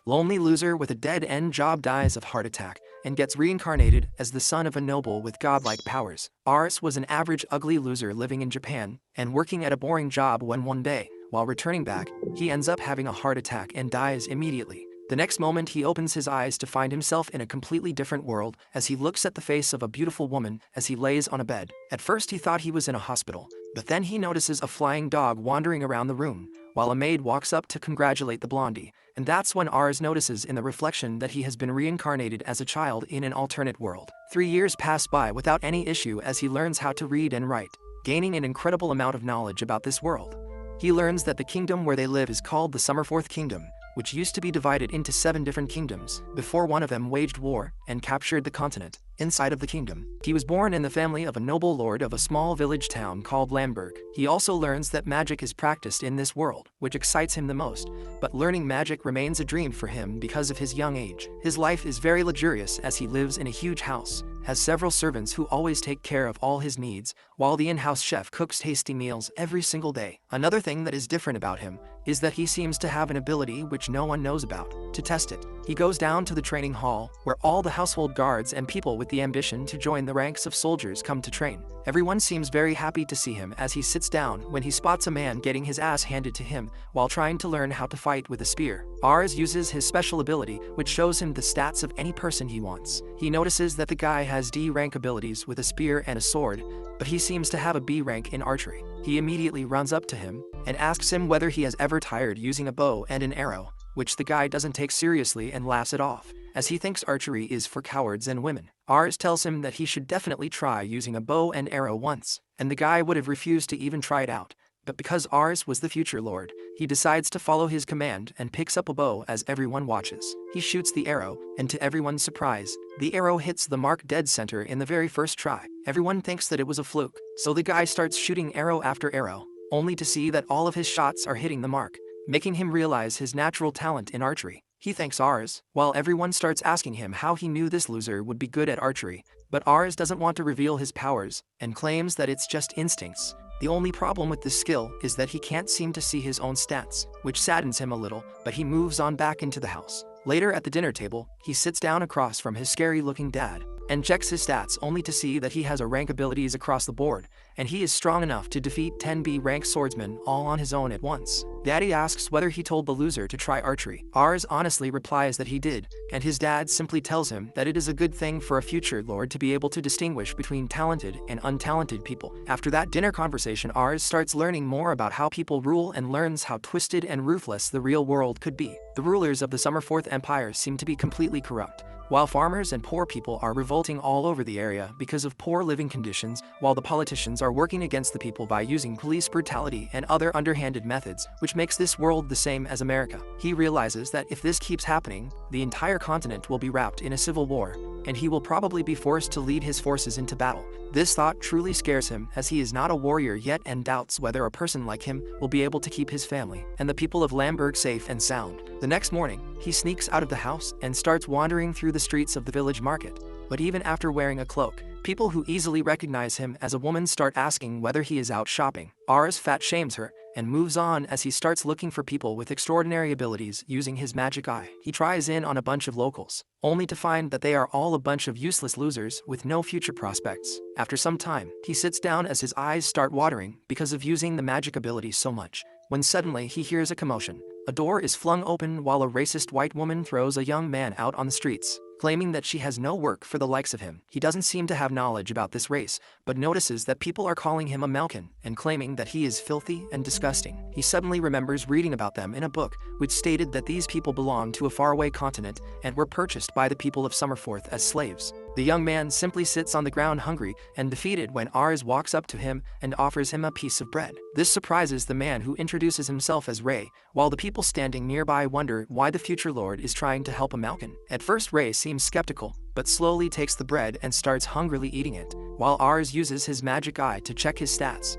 Lonely loser with a dead-end job dies of heart attack and gets reincarnated as the son of a noble with godlike powers. Aris was an average ugly loser living in Japan and working at a boring job when one day, while returning back, he ends up having a heart attack and dies immediately. The next moment he opens his eyes to find himself in a completely different world as he looks at the face of a beautiful woman as he lays on a bed. At first he thought he was in a hospital, but then he notices a flying dog wandering around the room, while a maid walks up to congratulate the blondie, and that's when Ars notices in the reflection that he has been reincarnated as a child in an alternate world. 3 years pass by without any issue as he learns how to read and write, gaining an incredible amount of knowledge about this world. He learns that the kingdom where they live is called the Summerforth Kingdom, which used to be divided into 7 different kingdoms before one of them waged war and captured the continent. Inside of the kingdom, he was born in the family of a noble lord of a small village town called Lamberg. He also learns that magic is practiced in this world, which excites him the most, but learning magic remains a dream for him because of his young age. His life is very luxurious as he lives in a huge house, has several servants who always take care of all his needs, while the in-house chef cooks tasty meals every single day. Another thing that is different about him is that he seems to have an ability which no one knows about. To test it, he goes down to the training hall, where all the household guards and people with the ambition to join the ranks of soldiers come to train. Everyone seems very happy to see him as he sits down when he spots a man getting his ass handed to him while trying to learn how to fight with a spear. Ars uses his special ability, which shows him the stats of any person he wants. He notices that the guy has D rank abilities with a spear and a sword, but he seems to have a B rank in archery. He immediately runs up to him and asks him whether he has ever tired using a bow and an arrow, which the guy doesn't take seriously and laughs it off, as he thinks archery is for cowards and women. Ars tells him that he should definitely try using a bow and arrow once, and the guy would have refused to even try it out. But because Ars was the future lord, he decides to follow his command and picks up a bow as everyone watches. He shoots the arrow, and to everyone's surprise, the arrow hits the mark dead center in the very first try. Everyone thinks that it was a fluke, so the guy starts shooting arrow after arrow, only to see that all of his shots are hitting the mark, making him realize his natural talent in archery. He thanks Ars, while everyone starts asking him how he knew this loser would be good at archery, but Ars doesn't want to reveal his powers, and claims that it's just instincts. The only problem with this skill is that he can't seem to see his own stats, which saddens him a little, but he moves on back into the house. Later at the dinner table, he sits down across from his scary-looking dad, and checks his stats only to see that he has a rank abilities across the board, and he is strong enough to defeat 10 B rank swordsmen all on his own at once. Daddy asks whether he told the loser to try archery. Ars honestly replies that he did, and his dad simply tells him that it is a good thing for a future lord to be able to distinguish between talented and untalented people. After that dinner conversation, Ars starts learning more about how people rule and learns how twisted and ruthless the real world could be. The rulers of the Summerforth Empire seem to be completely corrupt, while farmers and poor people are revolting all over the area because of poor living conditions, while the politicians are working against the people by using police brutality and other underhanded methods, which makes this world the same as America. He realizes that if this keeps happening, the entire continent will be wrapped in a civil war, and he will probably be forced to lead his forces into battle. This thought truly scares him, as he is not a warrior yet and doubts whether a person like him will be able to keep his family and the people of Lamberg safe and sound. The next morning, he sneaks out of the house and starts wandering through the streets of the village market. But even after wearing a cloak, people who easily recognize him as a woman start asking whether he is out shopping. Ars fat shames her and moves on as he starts looking for people with extraordinary abilities using his magic eye. He tries in on a bunch of locals, only to find that they are all a bunch of useless losers with no future prospects. After some time, he sits down as his eyes start watering because of using the magic ability so much, when suddenly he hears a commotion. A door is flung open while a racist white woman throws a young man out on the streets, claiming that she has no work for the likes of him. He doesn't seem to have knowledge about this race, but notices that people are calling him a Malkin and claiming that he is filthy and disgusting. He suddenly remembers reading about them in a book, which stated that these people belonged to a faraway continent and were purchased by the people of Summerforth as slaves. The young man simply sits on the ground hungry and defeated when Ars walks up to him and offers him a piece of bread. This surprises the man, who introduces himself as Ray, while the people standing nearby wonder why the future lord is trying to help a Malkin. At first Ray seems skeptical, but slowly takes the bread and starts hungrily eating it, while Ars uses his magic eye to check his stats.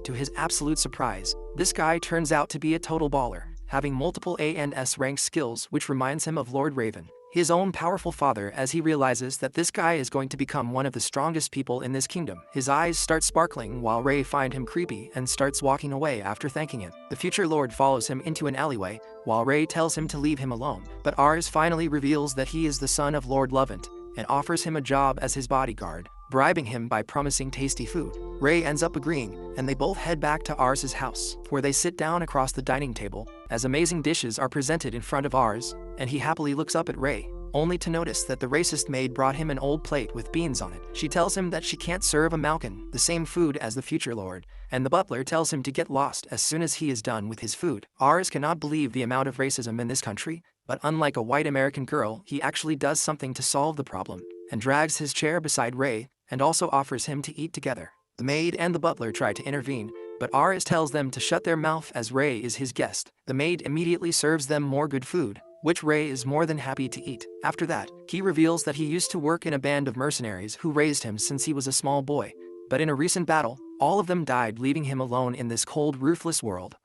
To his absolute surprise, this guy turns out to be a total baller, having multiple A and S rank skills, which reminds him of Lord Raven. his own powerful father as he realizes that this guy is going to become one of the strongest people in this kingdom. His eyes start sparkling while Ray finds him creepy and starts walking away after thanking him. The future lord follows him into an alleyway while Ray tells him to leave him alone, but Ars finally reveals that he is the son of Lord Lovant and offers him a job as his bodyguard, bribing him by promising tasty food. Ray ends up agreeing, and they both head back to Ars's house, where they sit down across the dining table as amazing dishes are presented in front of Ars, and he happily looks up at Ray, only to notice that the racist maid brought him an old plate with beans on it. She tells him that she can't serve a Malkin the same food as the future lord, and the butler tells him to get lost as soon as he is done with his food. Ars cannot believe the amount of racism in this country, but unlike a white American girl, he actually does something to solve the problem, and drags his chair beside Ray, and also offers him to eat together. The maid and the butler try to intervene, but Ars tells them to shut their mouth as Ray is his guest. The maid immediately serves them more good food, which Ray is more than happy to eat. After that, he reveals that he used to work in a band of mercenaries who raised him since he was a small boy, but in a recent battle, all of them died, leaving him alone in this cold, ruthless world.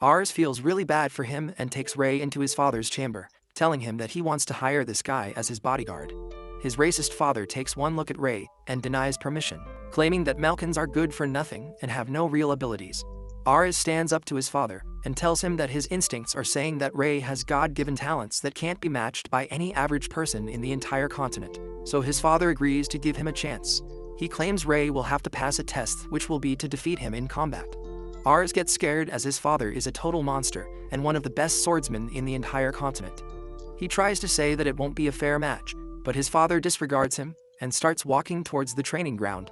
Ars feels really bad for him and takes Ray into his father's chamber, telling him that he wants to hire this guy as his bodyguard. His racist father takes one look at Ray and denies permission, claiming that Malkins are good for nothing and have no real abilities. Ars stands up to his father and tells him that his instincts are saying that Ray has God-given talents that can't be matched by any average person in the entire continent, so his father agrees to give him a chance. He claims Ray will have to pass a test which will be to defeat him in combat. Ars gets scared as his father is a total monster and one of the best swordsmen in the entire continent. He tries to say that it won't be a fair match, but his father disregards him and starts walking towards the training ground.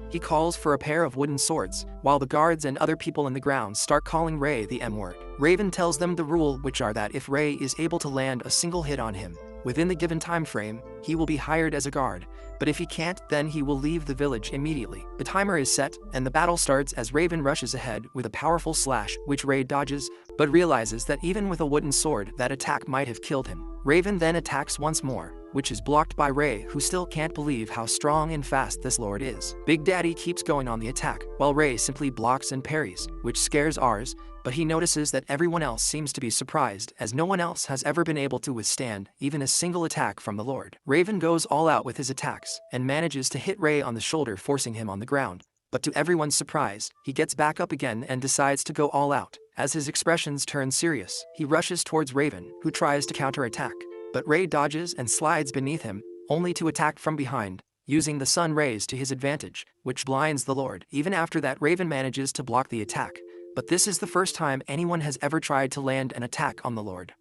He calls for a pair of wooden swords, while the guards and other people in the ground start calling Ray the M-word. Raven tells them the rule, which are that if Ray is able to land a single hit on him within the given time frame, he will be hired as a guard, but if he can't, then he will leave the village immediately. The timer is set, and the battle starts as Raven rushes ahead with a powerful slash, which Ray dodges, but realizes that even with a wooden sword, that attack might have killed him. Raven then attacks once more, which is blocked by Ray, who still can't believe how strong and fast this lord is. Big Daddy keeps going on the attack, while Ray simply blocks and parries, which scares Ars, but he notices that everyone else seems to be surprised, as no one else has ever been able to withstand even a single attack from the lord. Raven goes all out with his attacks, and manages to hit Ray on the shoulder, forcing him on the ground. But to everyone's surprise, he gets back up again and decides to go all out. As his expressions turn serious, he rushes towards Raven, who tries to counterattack, but Ray dodges and slides beneath him, only to attack from behind, using the sun rays to his advantage, which blinds the lord. Even after that, Raven manages to block the attack, but this is the first time anyone has ever tried to land an attack on the lord.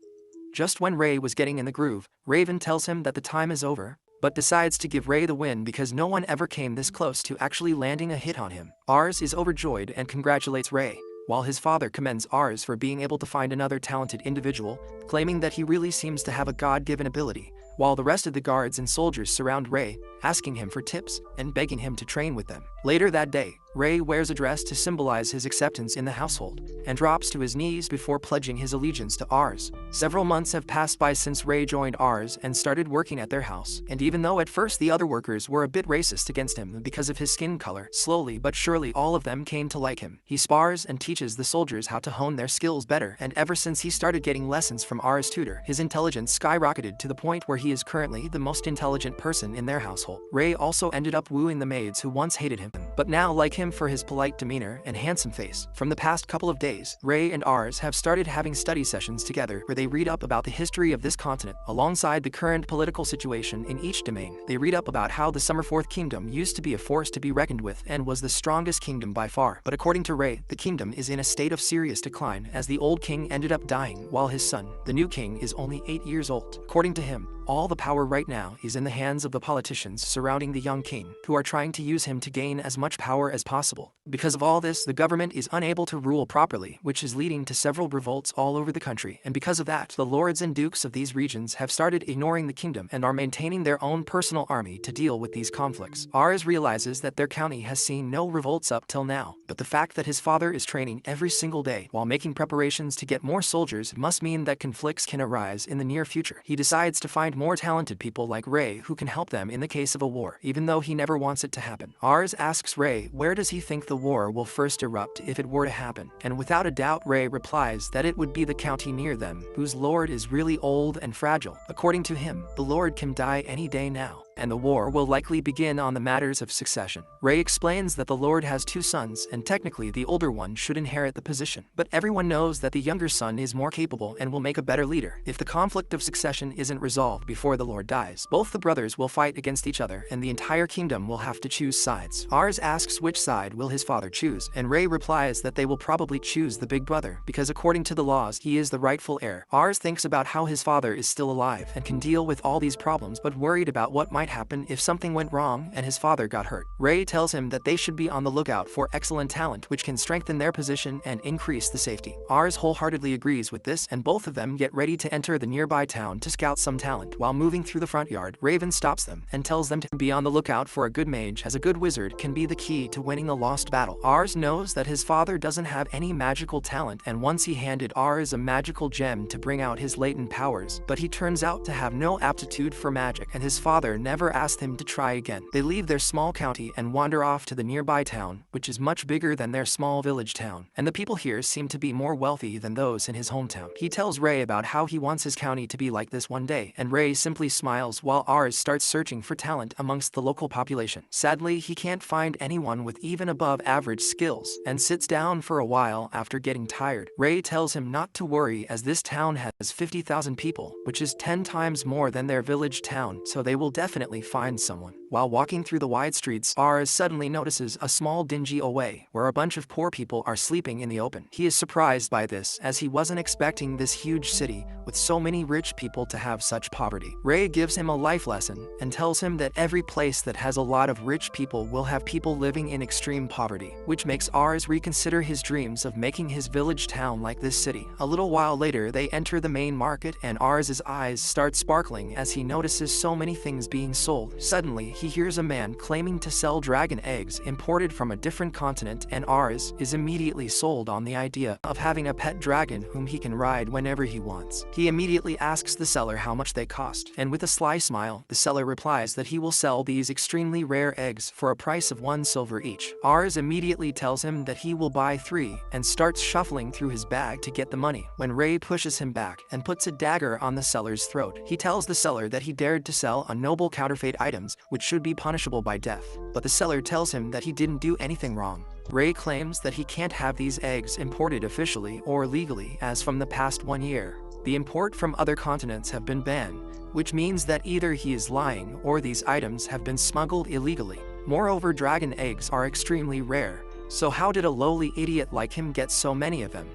Just when Ray was getting in the groove, Raven tells him that the time is over, but decides to give Ray the win because no one ever came this close to actually landing a hit on him. Ars is overjoyed and congratulates Ray, while his father commends Ars for being able to find another talented individual, claiming that he really seems to have a God-given ability, while the rest of the guards and soldiers surround Ray, asking him for tips and begging him to train with them. Later that day, Ray wears a dress to symbolize his acceptance in the household, and drops to his knees before pledging his allegiance to Ars. Several months have passed by since Ray joined Ars and started working at their house, and even though at first the other workers were a bit racist against him because of his skin color, slowly but surely all of them came to like him. He spars and teaches the soldiers how to hone their skills better, and ever since he started getting lessons from Ars' tutor, his intelligence skyrocketed to the point where he is currently the most intelligent person in their household. Ray also ended up wooing the maids who once hated him, but now like him for his polite demeanor and handsome face. From the past couple of days, Ray and Ars have started having study sessions together where they read up about the history of this continent, alongside the current political situation in each domain. They read up about how the Summerforth Kingdom used to be a force to be reckoned with and was the strongest kingdom by far. But according to Ray, the kingdom is in a state of serious decline as the old king ended up dying while his son, the new king, is only 8 years old. According to him, all the power right now is in the hands of the politicians surrounding the young king, who are trying to use him to gain as much power as possible. Because of all this, the government is unable to rule properly, which is leading to several revolts all over the country, and because of that, the lords and dukes of these regions have started ignoring the kingdom and are maintaining their own personal army to deal with these conflicts. Ars realizes that their county has seen no revolts up till now, but the fact that his father is training every single day while making preparations to get more soldiers must mean that conflicts can arise in the near future. He decides to find more talented people like Ray who can help them in the case case of a war, even though he never wants it to happen. Ars asks Ray where does he think the war will first erupt if it were to happen, and without a doubt Ray replies that it would be the county near them, whose lord is really old and fragile. According to him, the lord can die any day now, and the war will likely begin on the matters of succession. Ray explains that the lord has 2 sons, and technically the older one should inherit the position, but everyone knows that the younger son is more capable and will make a better leader. If the conflict of succession isn't resolved before the lord dies, both the brothers will fight against each other and the entire kingdom will have to choose sides. Ars asks which side will his father choose, and Ray replies that they will probably choose the big brother because according to the laws he is the rightful heir. Ars thinks about how his father is still alive and can deal with all these problems, but worried about what might happen if something went wrong and his father got hurt. Ray tells him that they should be on the lookout for excellent talent which can strengthen their position and increase the safety. Ars wholeheartedly agrees with this, and both of them get ready to enter the nearby town to scout some talent. While moving through the front yard, Raven stops them and tells them to be on the lookout for a good mage, as a good wizard can be the key to winning the lost battle. Ars knows that his father doesn't have any magical talent, and once he handed Ars a magical gem to bring out his latent powers, but he turns out to have no aptitude for magic, and his father never asked him to try again. They leave their small county and wander off to the nearby town, which is much bigger than their small village town, and the people here seem to be more wealthy than those in his hometown. He tells Ray about how he wants his county to be like this one day, and Ray simply smiles while Ars starts searching for talent amongst the local population. Sadly, he can't find anyone with even above average skills, and sits down for a while after getting tired. Ray tells him not to worry, as this town has 50,000 people, which is 10 times more than their village town, so they will definitely find someone. While walking through the wide streets, Ars suddenly notices a small dingy away where a bunch of poor people are sleeping in the open. He is surprised by this, as he wasn't expecting this huge city with so many rich people to have such poverty. Ray gives him a life lesson and tells him that every place that has a lot of rich people will have people living in extreme poverty, which makes Ars reconsider his dreams of making his village town like this city. A little while later, they enter the main market, and Ars's eyes start sparkling as he notices so many things being sold. Suddenly, he hears a man claiming to sell dragon eggs imported from a different continent, and Ars is immediately sold on the idea of having a pet dragon whom he can ride whenever he wants. He immediately asks the seller how much they cost, and with a sly smile, the seller replies that he will sell these extremely rare eggs for a price of 1 silver each. Ars immediately tells him that he will buy 3 and starts shuffling through his bag to get the money, when Ray pushes him back and puts a dagger on the seller's throat. He tells the seller that he dared to sell a noble counterfeit items which should be punishable by death, but the seller tells him that he didn't do anything wrong. Ray claims that he can't have these eggs imported officially or legally, as from the past 1 year, the import from other continents have been banned, which means that either he is lying or these items have been smuggled illegally. Moreover, dragon eggs are extremely rare, so how did a lowly idiot like him get so many of them?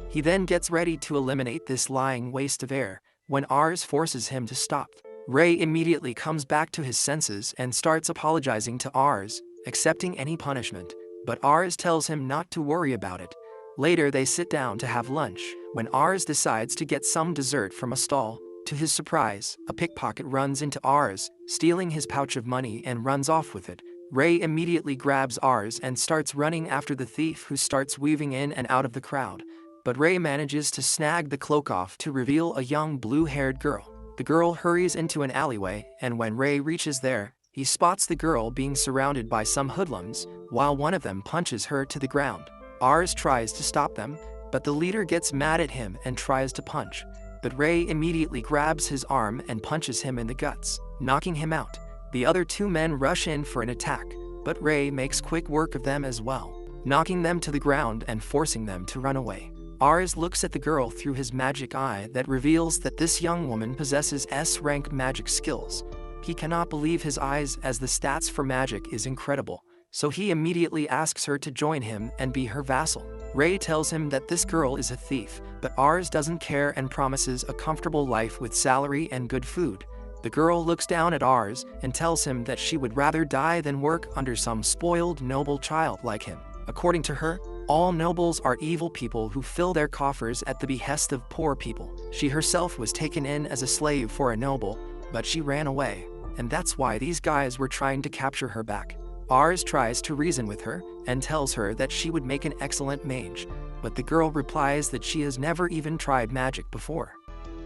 He then gets ready to eliminate this lying waste of air, when Ars forces him to stop. Ray immediately comes back to his senses and starts apologizing to Ars, accepting any punishment, but Ars tells him not to worry about it. Later they sit down to have lunch, when Ars decides to get some dessert from a stall. To his surprise, a pickpocket runs into Ars, stealing his pouch of money and runs off with it. Ray immediately grabs Ars and starts running after the thief, who starts weaving in and out of the crowd, but Ray manages to snag the cloak off to reveal a young blue-haired girl. The girl hurries into an alleyway, and when Ray reaches there, he spots the girl being surrounded by some hoodlums, while one of them punches her to the ground. Ars tries to stop them, but the leader gets mad at him and tries to punch, but Ray immediately grabs his arm and punches him in the guts, knocking him out. The other 2 men rush in for an attack, but Ray makes quick work of them as well, knocking them to the ground and forcing them to run away. Ars looks at the girl through his magic eye that reveals that this young woman possesses S-rank magic skills. He cannot believe his eyes, as the stats for magic is incredible, so he immediately asks her to join him and be her vassal. Ray tells him that this girl is a thief, but Ars doesn't care and promises a comfortable life with salary and good food. The girl looks down at Ars and tells him that she would rather die than work under some spoiled noble child like him. According to her, all nobles are evil people who fill their coffers at the behest of poor people. She herself was taken in as a slave for a noble, but she ran away, and that's why these guys were trying to capture her back. Ars tries to reason with her and tells her that she would make an excellent mage, but the girl replies that she has never even tried magic before.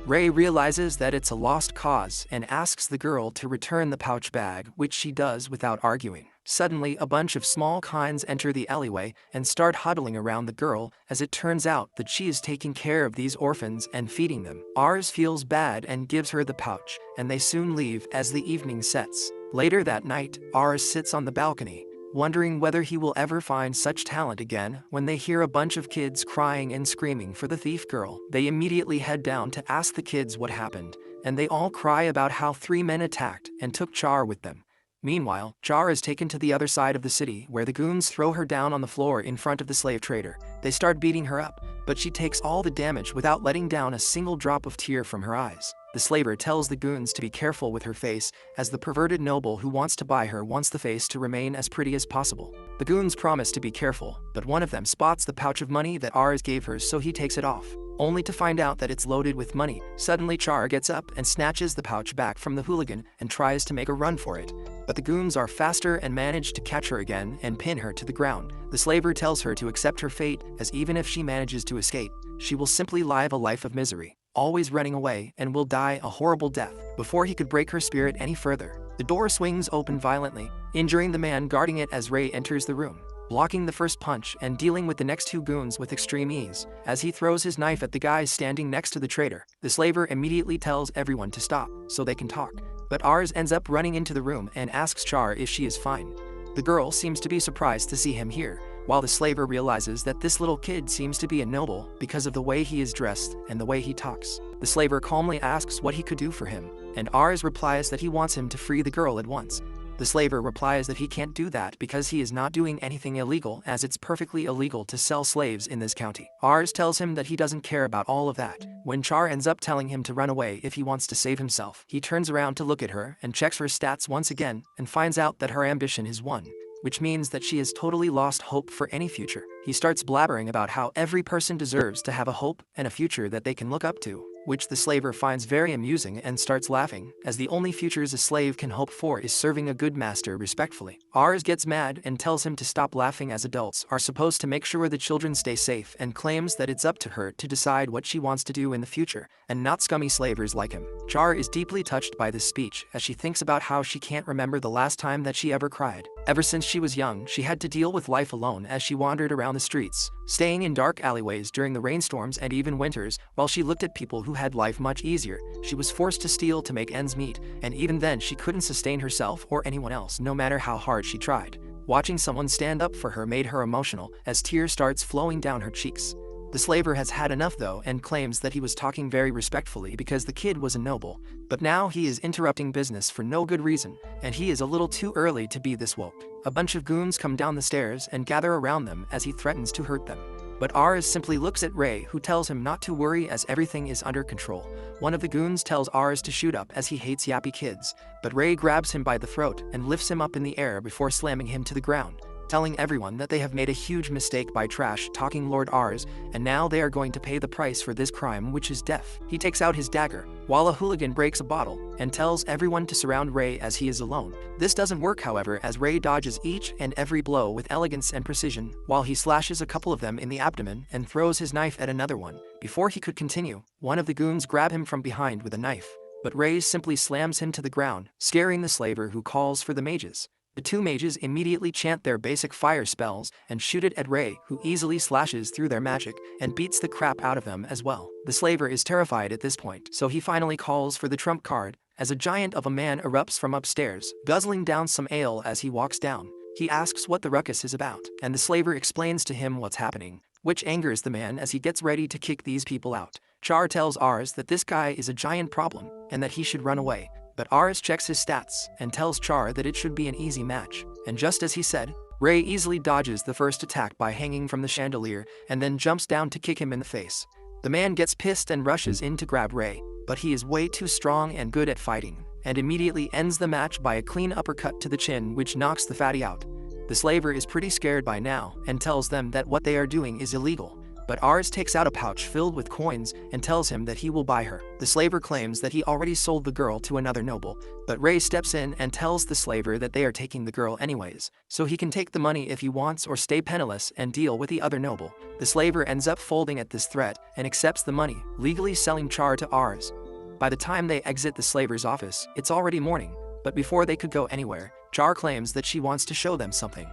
Ray realizes that it's a lost cause and asks the girl to return the pouch bag, which she does without arguing. Suddenly, a bunch of small kinds enter the alleyway and start huddling around the girl, as it turns out that she is taking care of these orphans and feeding them. Ars feels bad and gives her the pouch, and they soon leave as the evening sets. Later that night, Ars sits on the balcony, wondering whether he will ever find such talent again, when they hear a bunch of kids crying and screaming for the thief girl. They immediately head down to ask the kids what happened, and they all cry about how 3 men attacked and took Char with them. Meanwhile, Char is taken to the other side of the city, where the goons throw her down on the floor in front of the slave trader. They start beating her up, but she takes all the damage without letting down a single drop of tear from her eyes. The slaver tells the goons to be careful with her face, as the perverted noble who wants to buy her wants the face to remain as pretty as possible. The goons promise to be careful, but one of them spots the pouch of money that Ars gave her, so he takes it off, only to find out that it's loaded with money. Suddenly Char gets up and snatches the pouch back from the hooligan and tries to make a run for it. But the goons are faster and manage to catch her again and pin her to the ground. The slaver tells her to accept her fate, as even if she manages to escape, she will simply live a life of misery, always running away, and will die a horrible death. Before he could break her spirit any further, the door swings open violently, injuring the man guarding it as Ray enters the room, blocking the first punch and dealing with the next 2 goons with extreme ease. As he throws his knife at the guy standing next to the trader, the slaver immediately tells everyone to stop, so they can talk. But Ars ends up running into the room and asks Char if she is fine. The girl seems to be surprised to see him here, while the slaver realizes that this little kid seems to be a noble because of the way he is dressed and the way he talks. The slaver calmly asks what he could do for him, and Ars replies that he wants him to free the girl at once. The slaver replies that he can't do that because he is not doing anything illegal, as it's perfectly illegal to sell slaves in this county. Ars tells him that he doesn't care about all of that. When Char ends up telling him to run away if he wants to save himself, he turns around to look at her and checks her stats once again and finds out that her ambition is 1, which means that she has totally lost hope for any future. He starts blabbering about how every person deserves to have a hope and a future that they can look up to, which the slaver finds very amusing and starts laughing, as the only futures a slave can hope for is serving a good master respectfully. Ars gets mad and tells him to stop laughing, as adults are supposed to make sure the children stay safe, and claims that it's up to her to decide what she wants to do in the future, and not scummy slavers like him. Char is deeply touched by this speech, as she thinks about how she can't remember the last time that she ever cried. Ever since she was young, she had to deal with life alone as she wandered around the streets, staying in dark alleyways during the rainstorms and even winters. While she looked at people who had life much easier, she was forced to steal to make ends meet, and even then she couldn't sustain herself or anyone else, no matter how hard she tried. Watching someone stand up for her made her emotional, as tears starts flowing down her cheeks. The slaver has had enough though, and claims that he was talking very respectfully because the kid was a noble, but now he is interrupting business for no good reason, and he is a little too early to be this woke. A bunch of goons come down the stairs and gather around them as he threatens to hurt them. But Ars simply looks at Ray, who tells him not to worry as everything is under control. One of the goons tells Ars to shoot up as he hates yappy kids, but Ray grabs him by the throat and lifts him up in the air before slamming him to the ground, telling everyone that they have made a huge mistake by trash-talking Lord Ars, and now they are going to pay the price for this crime, which is death. He takes out his dagger, while a hooligan breaks a bottle, and tells everyone to surround Ray as he is alone. This doesn't work, however, as Ray dodges each and every blow with elegance and precision, while he slashes a couple of them in the abdomen and throws his knife at another one. Before he could continue, one of the goons grab him from behind with a knife, but Ray simply slams him to the ground, scaring the slaver, who calls for the mages. The 2 mages immediately chant their basic fire spells and shoot it at Ray, who easily slashes through their magic and beats the crap out of them as well. The slaver is terrified at this point, so he finally calls for the trump card, as a giant of a man erupts from upstairs, guzzling down some ale as he walks down. He asks what the ruckus is about, and the slaver explains to him what's happening, which angers the man as he gets ready to kick these people out. Char tells Ars that this guy is a giant problem and that he should run away. But Ars checks his stats and tells Char that it should be an easy match. And just as he said, Ray easily dodges the first attack by hanging from the chandelier and then jumps down to kick him in the face. The man gets pissed and rushes in to grab Ray, but he is way too strong and good at fighting, and immediately ends the match by a clean uppercut to the chin, which knocks the fatty out. The slaver is pretty scared by now and tells them that what they are doing is illegal, but Ars takes out a pouch filled with coins and tells him that he will buy her. The slaver claims that he already sold the girl to another noble, but Ray steps in and tells the slaver that they are taking the girl anyways, so he can take the money if he wants or stay penniless and deal with the other noble. The slaver ends up folding at this threat and accepts the money, legally selling Char to Ars. By the time they exit the slaver's office, it's already morning, but before they could go anywhere, Char claims that she wants to show them something.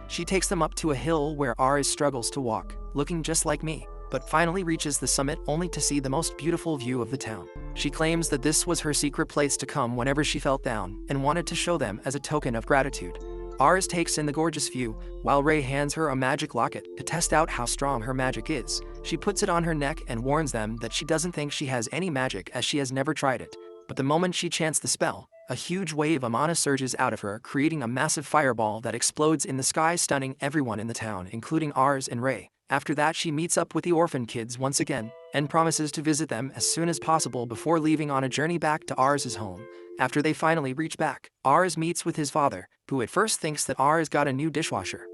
She takes them up to a hill where Ars struggles to walk, looking just like me, but finally reaches the summit only to see the most beautiful view of the town. She claims that this was her secret place to come whenever she felt down and wanted to show them as a token of gratitude. Ars takes in the gorgeous view, while Ray hands her a magic locket to test out how strong her magic is. She puts it on her neck and warns them that she doesn't think she has any magic as she has never tried it. But the moment she chants the spell, a huge wave of mana surges out of her, creating a massive fireball that explodes in the sky, stunning everyone in the town, including Ars and Ray. After that, she meets up with the orphan kids once again, and promises to visit them as soon as possible before leaving on a journey back to Ars's home. After they finally reach back, Ars meets with his father, who at first thinks that Ars got a new dishwasher.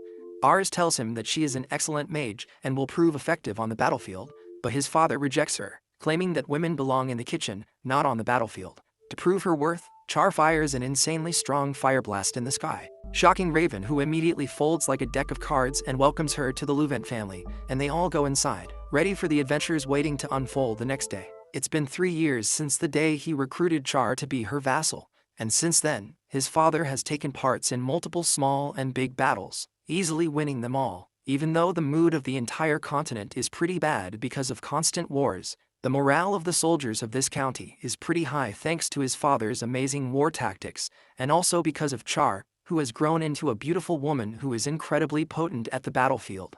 Ars tells him that she is an excellent mage and will prove effective on the battlefield, but his father rejects her, claiming that women belong in the kitchen, not on the battlefield. To prove her worth, Char fires an insanely strong fire blast in the sky, shocking Raven, who immediately folds like a deck of cards and welcomes her to the Luvent family, and they all go inside, ready for the adventures waiting to unfold the next day. It's been 3 years since the day he recruited Char to be her vassal, and since then, his father has taken parts in multiple small and big battles, easily winning them all. Even though the mood of the entire continent is pretty bad because of constant wars, the morale of the soldiers of this county is pretty high thanks to his father's amazing war tactics, and also because of Char, who has grown into a beautiful woman who is incredibly potent at the battlefield.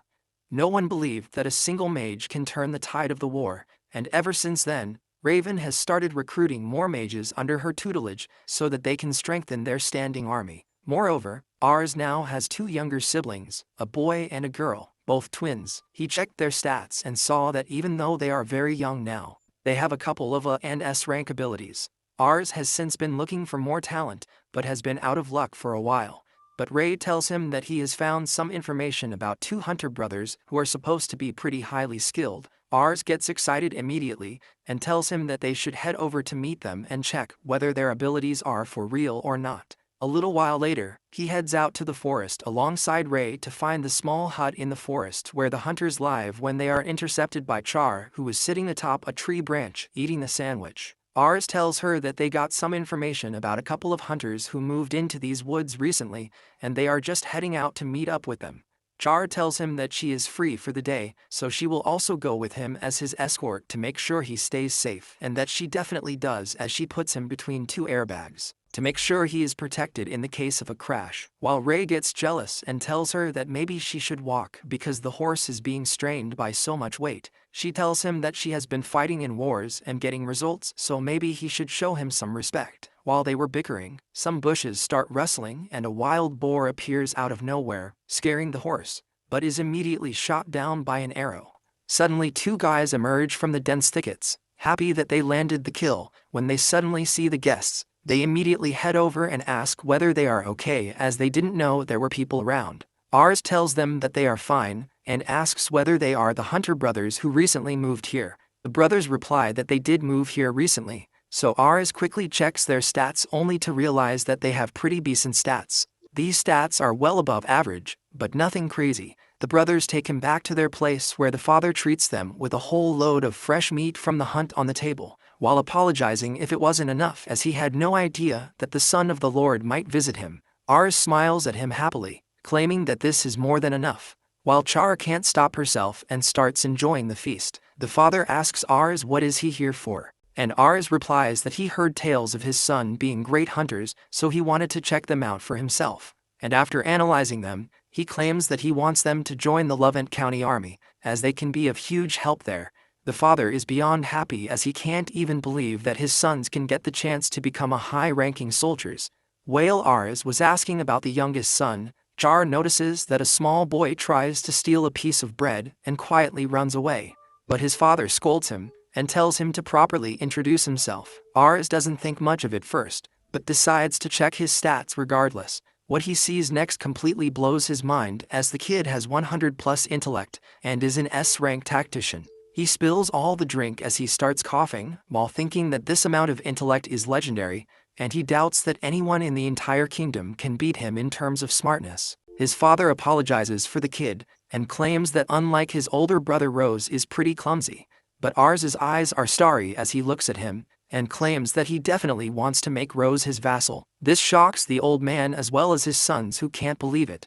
No one believed that a single mage can turn the tide of the war, and ever since then, Raven has started recruiting more mages under her tutelage so that they can strengthen their standing army. Moreover, Ars now has 2 younger siblings, a boy and a girl, both twins. He checked their stats and saw that even though they are very young now, they have a couple of A and S rank abilities. Ars has since been looking for more talent, but has been out of luck for a while. But Ray tells him that he has found some information about 2 hunter brothers who are supposed to be pretty highly skilled. Ars gets excited immediately and tells him that they should head over to meet them and check whether their abilities are for real or not. A little while later, he heads out to the forest alongside Ray to find the small hut in the forest where the hunters live when they are intercepted by Char, who is sitting atop a tree branch eating a sandwich. Ars tells her that they got some information about a couple of hunters who moved into these woods recently, and they are just heading out to meet up with them. Char tells him that she is free for the day, so she will also go with him as his escort to make sure he stays safe, and that she definitely does, as she puts him between 2 airbags to make sure he is protected in the case of a crash. While Ray gets jealous and tells her that maybe she should walk because the horse is being strained by so much weight, she tells him that she has been fighting in wars and getting results, so maybe he should show him some respect. While they were bickering, some bushes start rustling and a wild boar appears out of nowhere, scaring the horse, but is immediately shot down by an arrow. Suddenly 2 guys emerge from the dense thickets, happy that they landed the kill. When they suddenly see the guests, they immediately head over and ask whether they are okay, as they didn't know there were people around. Ars tells them that they are fine, and asks whether they are the Hunter brothers who recently moved here. The brothers reply that they did move here recently, so Ars quickly checks their stats only to realize that they have pretty decent stats. These stats are well above average, but nothing crazy. The brothers take him back to their place where the father treats them with a whole load of fresh meat from the hunt on the table, while apologizing if it wasn't enough, as he had no idea that the son of the Lord might visit him. Ars smiles at him happily, claiming that this is more than enough. While Char can't stop herself and starts enjoying the feast, the father asks Ars what is he here for, and Ars replies that he heard tales of his son being great hunters, so he wanted to check them out for himself. And after analyzing them, he claims that he wants them to join the Luvent County Army, as they can be of huge help there. The father is beyond happy, as he can't even believe that his sons can get the chance to become a high-ranking soldiers. While Ars was asking about the youngest son, Char notices that a small boy tries to steal a piece of bread and quietly runs away, but his father scolds him and tells him to properly introduce himself. Ars doesn't think much of it first, but decides to check his stats regardless. What he sees next completely blows his mind, as the kid has 100 plus intellect and is an S-rank tactician. He spills all the drink as he starts coughing, while thinking that this amount of intellect is legendary, and he doubts that anyone in the entire kingdom can beat him in terms of smartness. His father apologizes for the kid, and claims that unlike his older brother Rose is pretty clumsy, but Ars's eyes are starry as he looks at him, and claims that he definitely wants to make Rose his vassal. This shocks the old man as well as his sons, who can't believe it.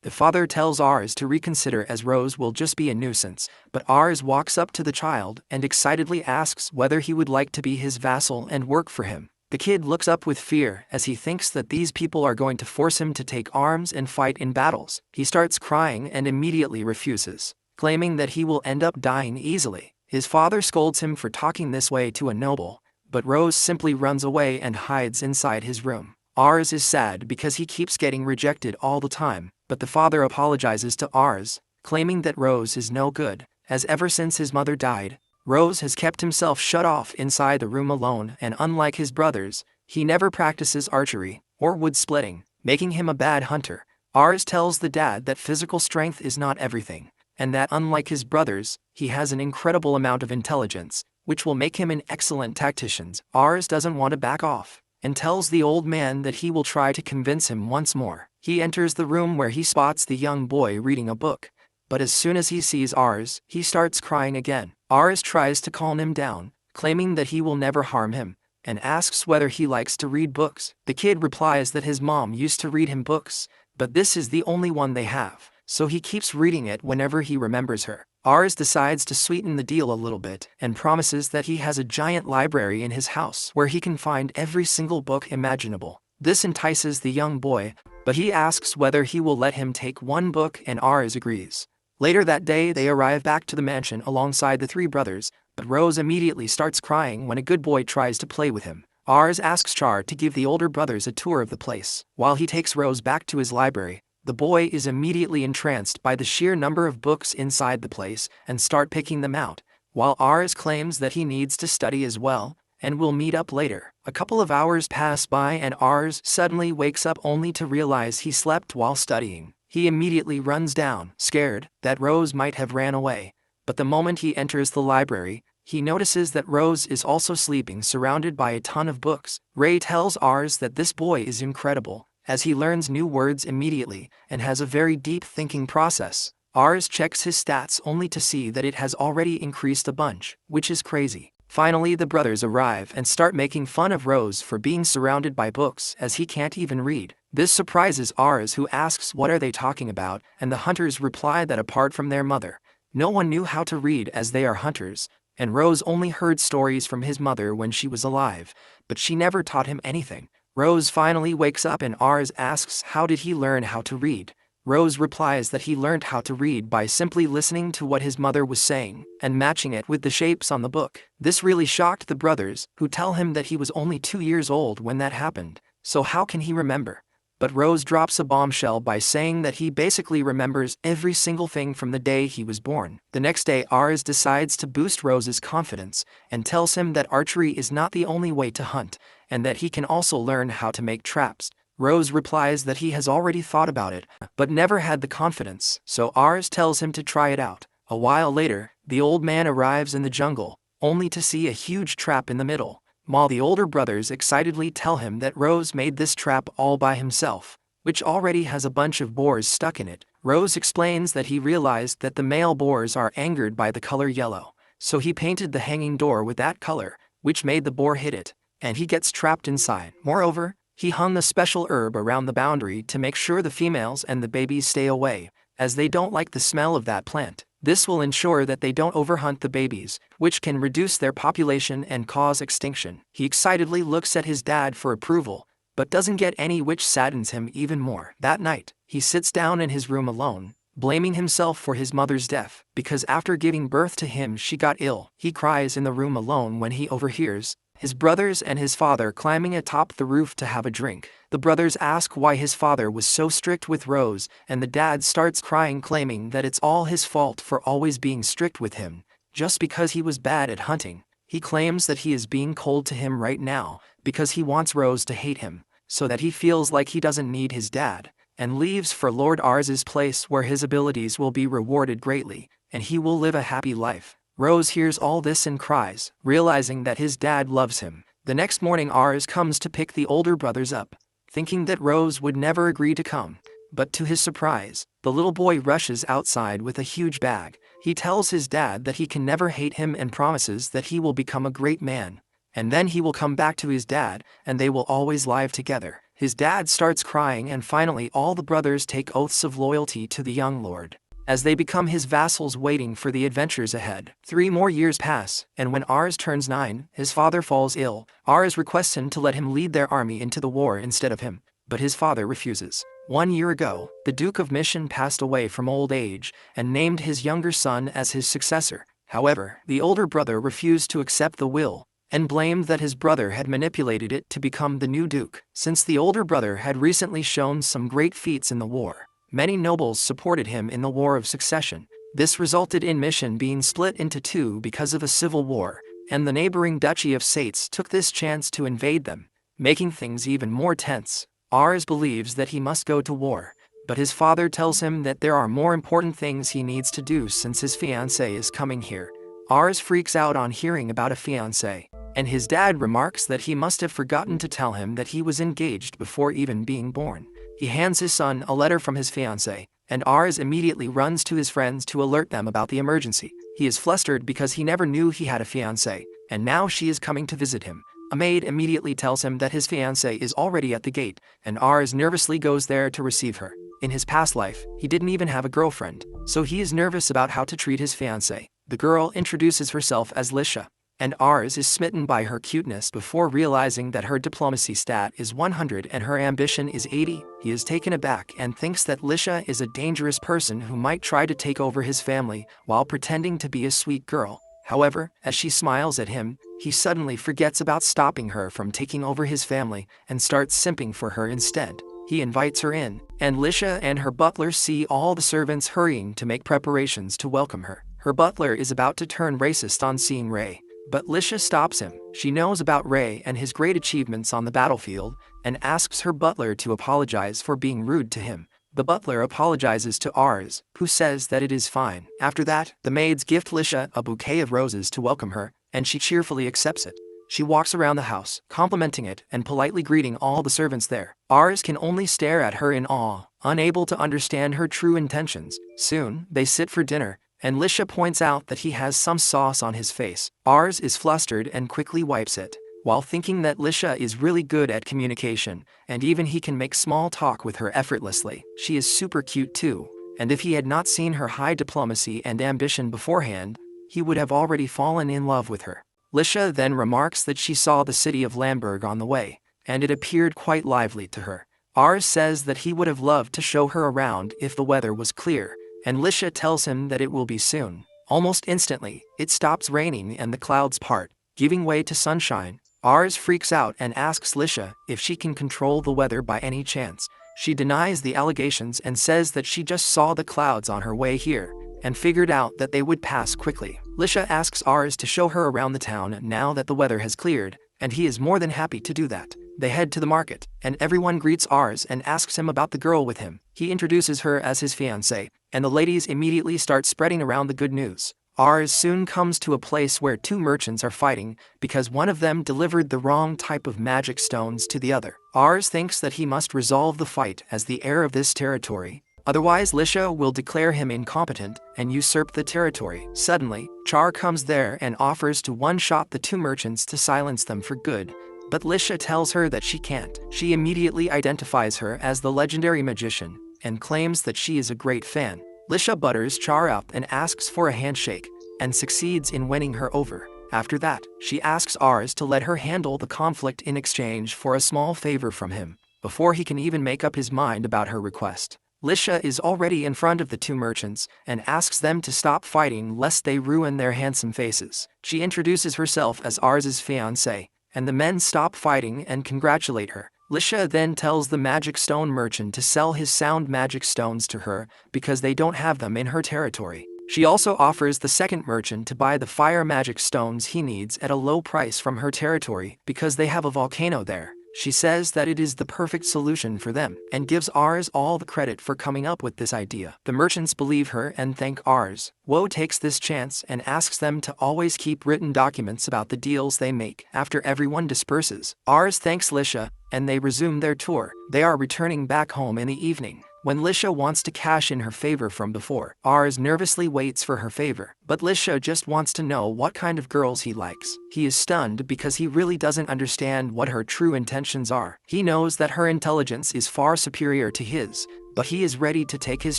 The father tells Ars to reconsider, as Rose will just be a nuisance, but Ars walks up to the child and excitedly asks whether he would like to be his vassal and work for him. The kid looks up with fear as he thinks that these people are going to force him to take arms and fight in battles. He starts crying and immediately refuses, claiming that he will end up dying easily. His father scolds him for talking this way to a noble, but Rose simply runs away and hides inside his room. Ars is sad because he keeps getting rejected all the time, but the father apologizes to Ars, claiming that Rose is no good, as ever since his mother died, Rose has kept himself shut off inside the room alone, and unlike his brothers, he never practices archery or wood splitting, making him a bad hunter. Ars tells the dad that physical strength is not everything, and that unlike his brothers, he has an incredible amount of intelligence, which will make him an excellent tactician. Ars doesn't want to back off, and tells the old man that he will try to convince him once more. He enters the room where he spots the young boy reading a book, but as soon as he sees Ars, he starts crying again. Ars tries to calm him down, claiming that he will never harm him, and asks whether he likes to read books. The kid replies that his mom used to read him books, but this is the only one they have, so he keeps reading it whenever he remembers her. Ars decides to sweeten the deal a little bit and promises that he has a giant library in his house where he can find every single book imaginable. This entices the young boy, but he asks whether he will let him take one book, and Ars agrees. Later that day, they arrive back to the mansion alongside the three brothers, but Rose immediately starts crying when a good boy tries to play with him. Ars asks Char to give the older brothers a tour of the place. While he takes Rose back to his library, the boy is immediately entranced by the sheer number of books inside the place and start picking them out, while Ars claims that he needs to study as well, and will meet up later. A couple of hours pass by and Ars suddenly wakes up only to realize he slept while studying. He immediately runs down, scared that Rose might have ran away, but the moment he enters the library, he notices that Rose is also sleeping surrounded by a ton of books. Ray tells Ars that this boy is incredible, as he learns new words immediately and has a very deep thinking process. Ars checks his stats only to see that it has already increased a bunch, which is crazy. Finally, the brothers arrive and start making fun of Rose for being surrounded by books, as he can't even read. This surprises Ars, who asks what are they talking about, and the hunters reply that apart from their mother, no one knew how to read, as they are hunters, and Rose only heard stories from his mother when she was alive, but she never taught him anything. Rose finally wakes up and Ars asks how did he learn how to read. Rose replies that he learned how to read by simply listening to what his mother was saying and matching it with the shapes on the book. This really shocked the brothers, who tell him that he was only 2 years old when that happened, so how can he remember? But Rose drops a bombshell by saying that he basically remembers every single thing from the day he was born. The next day, Ars decides to boost Rose's confidence and tells him that archery is not the only way to hunt, and that he can also learn how to make traps. Rose replies that he has already thought about it, but never had the confidence, so Ars tells him to try it out. A while later, the old man arrives in the jungle, only to see a huge trap in the middle, while the older brothers excitedly tell him that Rose made this trap all by himself, which already has a bunch of boars stuck in it. Rose explains that he realized that the male boars are angered by the color yellow, so he painted the hanging door with that color, which made the boar hit it, and he gets trapped inside. Moreover, he hung a special herb around the boundary to make sure the females and the babies stay away, as they don't like the smell of that plant. This will ensure that they don't overhunt the babies, which can reduce their population and cause extinction. He excitedly looks at his dad for approval, but doesn't get any, which saddens him even more. That night, he sits down in his room alone, blaming himself for his mother's death, because after giving birth to him she got ill. He cries in the room alone when he overhears his brothers and his father climbing atop the roof to have a drink. The brothers ask why his father was so strict with Rose, and the dad starts crying, claiming that it's all his fault for always being strict with him, just because he was bad at hunting. He claims that he is being cold to him right now, because he wants Rose to hate him, so that he feels like he doesn't need his dad, and leaves for Lord Ars's place where his abilities will be rewarded greatly, and he will live a happy life. Rose hears all this and cries, realizing that his dad loves him. The next morning Ars comes to pick the older brothers up, thinking that Rose would never agree to come. But to his surprise, the little boy rushes outside with a huge bag. He tells his dad that he can never hate him and promises that he will become a great man. And then he will come back to his dad, and they will always live together. His dad starts crying, and finally all the brothers take oaths of loyalty to the young lord, as they become his vassals waiting for the adventures ahead. 3 more years pass, and when Ars turns 9, his father falls ill. Ars requests him to let him lead their army into the war instead of him, but his father refuses. 1 year ago, the Duke of Mission passed away from old age and named his younger son as his successor. However, the older brother refused to accept the will and blamed that his brother had manipulated it to become the new duke. Since the older brother had recently shown some great feats in the war, many nobles supported him in the War of Succession. This resulted in Mission being split into 2 because of a civil war, and the neighboring Duchy of Sates took this chance to invade them, making things even more tense. Ars believes that he must go to war, but his father tells him that there are more important things he needs to do since his fiancée is coming here. Ars freaks out on hearing about a fiancée, and his dad remarks that he must have forgotten to tell him that he was engaged before even being born. He hands his son a letter from his fiancée, and Ars immediately runs to his friends to alert them about the emergency. He is flustered because he never knew he had a fiancée, and now she is coming to visit him. A maid immediately tells him that his fiancée is already at the gate, and Ars nervously goes there to receive her. In his past life, he didn't even have a girlfriend, so he is nervous about how to treat his fiancée. The girl introduces herself as Lisha, and Ars is smitten by her cuteness before realizing that her diplomacy stat is 100 and her ambition is 80. He is taken aback and thinks that Lisha is a dangerous person who might try to take over his family while pretending to be a sweet girl. However, as she smiles at him, he suddenly forgets about stopping her from taking over his family and starts simping for her instead. He invites her in, and Lisha and her butler see all the servants hurrying to make preparations to welcome her. Her butler is about to turn racist on seeing Ray, but Lisha stops him. She knows about Ray and his great achievements on the battlefield, and asks her butler to apologize for being rude to him. The butler apologizes to Ars, who says that it is fine. After that, the maids gift Lisha a bouquet of roses to welcome her, and she cheerfully accepts it. She walks around the house, complimenting it and politely greeting all the servants there. Ars can only stare at her in awe, unable to understand her true intentions. Soon, they sit for dinner, and Lisha points out that he has some sauce on his face. Ars is flustered and quickly wipes it, while thinking that Lisha is really good at communication, and even he can make small talk with her effortlessly. She is super cute too, and if he had not seen her high diplomacy and ambition beforehand, he would have already fallen in love with her. Lisha then remarks that she saw the city of Lamberg on the way, and it appeared quite lively to her. Ars says that he would have loved to show her around if the weather was clear, and Lisha tells him that it will be soon. Almost instantly, it stops raining and the clouds part, giving way to sunshine. Ars freaks out and asks Lisha if she can control the weather by any chance. She denies the allegations and says that she just saw the clouds on her way here, and figured out that they would pass quickly. Lisha asks Ars to show her around the town now that the weather has cleared, and he is more than happy to do that. They head to the market, and everyone greets Ars and asks him about the girl with him. He introduces her as his fiancée, and the ladies immediately start spreading around the good news. Ars soon comes to a place where 2 merchants are fighting because one of them delivered the wrong type of magic stones to the other. Ars thinks that he must resolve the fight as the heir of this territory. Otherwise, Lisha will declare him incompetent and usurp the territory. Suddenly, Char comes there and offers to one-shot the 2 merchants to silence them for good, but Lisha tells her that she can't. She immediately identifies her as the legendary magician and claims that she is a great fan. Lisha butters Char up and asks for a handshake, and succeeds in winning her over. After that, she asks Ars to let her handle the conflict in exchange for a small favor from him, before he can even make up his mind about her request. Lisha is already in front of the 2 merchants and asks them to stop fighting lest they ruin their handsome faces. She introduces herself as Ars's fiancée, and the men stop fighting and congratulate her. Lisha then tells the magic stone merchant to sell his sound magic stones to her because they don't have them in her territory. She also offers the second merchant to buy the fire magic stones he needs at a low price from her territory because they have a volcano there. She says that it is the perfect solution for them, and gives Ars all the credit for coming up with this idea. The merchants believe her and thank Ars. Woe takes this chance and asks them to always keep written documents about the deals they make. After everyone disperses, Ars thanks Lisha, and they resume their tour. They are returning back home in the evening, when Lisha wants to cash in her favor from before. Ars nervously waits for her favor, but Lisha just wants to know what kind of girls he likes. He is stunned because he really doesn't understand what her true intentions are. He knows that her intelligence is far superior to his, but he is ready to take his